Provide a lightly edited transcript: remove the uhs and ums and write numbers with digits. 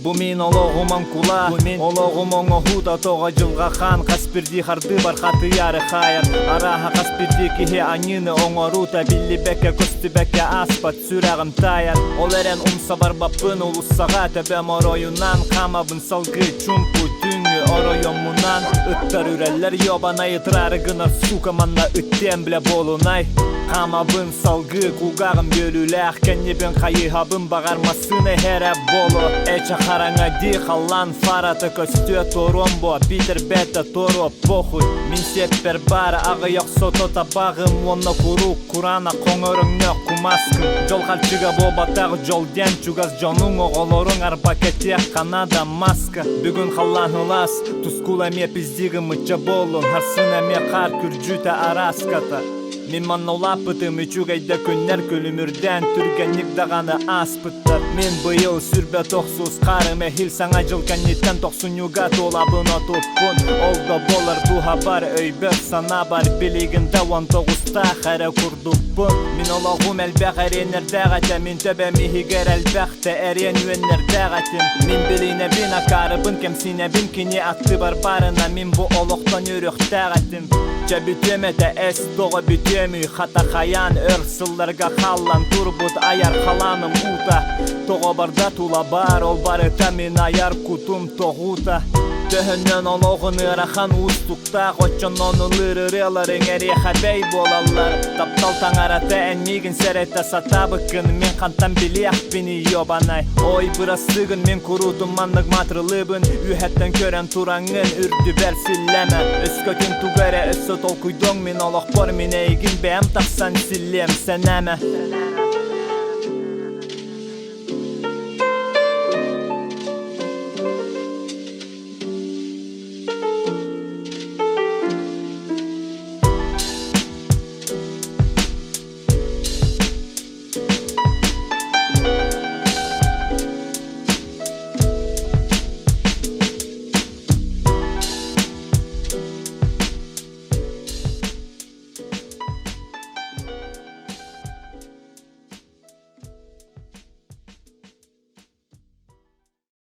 Бу мен ологуман кула, ологуман охуда тога жылга хан Каспирди харды бар хаты яры хайыр Араха Каспирди кихе анины оңорута Билли беке көсті беке аспат сүрәгім таяр Ол әрен умса бар бапын улуссаға Төбем оройунан камабын салгы чумпу түңі оройомунан Ыттар үрәлләр йобана йытрары гынар сука манна ыттен біле болунай Камабын салгы кулгағым бөліләқ Кәннебен қайығабын бағармасыны хәрі болу Эча хараңа ди халлан фараты көстө торомбо Битер бәті торо похуй Мин сеппер бары ағы яқсо тота бағым Онна куру курана қоңырыңны кумаскым Жол қалчыға бобатағы жол ден Чугаз жонуң оғолорың арбакетек Канада маска Бүгін халлан хылас Тускула ме пиздигім мыча болун Харсына ме қар күрджута араската Мен маннаулапытым үчугайда күннер көлімірден Түргенник дағаны аспыттар Мен бұйыл сүрбе тоқсыз қарым әхіл Саңа жыл кәнеттен тоқсынюға толабын отыппын Олда болар духа бар өйбек сана бар Білігінде 19-та қәрі күрдіппын Мен олағым әлбәқ әренердәғәті Мен төбе мехигер әлбәқті әрен өеннердәғәтім Мен біліне бін ақарыбын кемсіне бін кене атты бар барына Мен бұ олықтан өріқтәғәтім Жа бүтемеді әс доғы бүтемі Хата хаян өрсылларға қалан Турбут аяр қаланым ута Тоғы барда тула бар Ол бары тәмін аяр кутум тоғута Төхінен олығын ырахан ұстықта Қочын оны лырырыларын әрі қабей болалар Таптал таңараты әнмеген сәрәті сатабықын Мен қантан білеқ бені йобанай Ой бұрастығын мен құрудым маннық матрылыбын Үйәттен көрен тураңын үрді бәрсілләмі Өскөкін туғары өсі толкуйдың Мен олық бар мен әйгін бәм тақсан сілем сәнәмі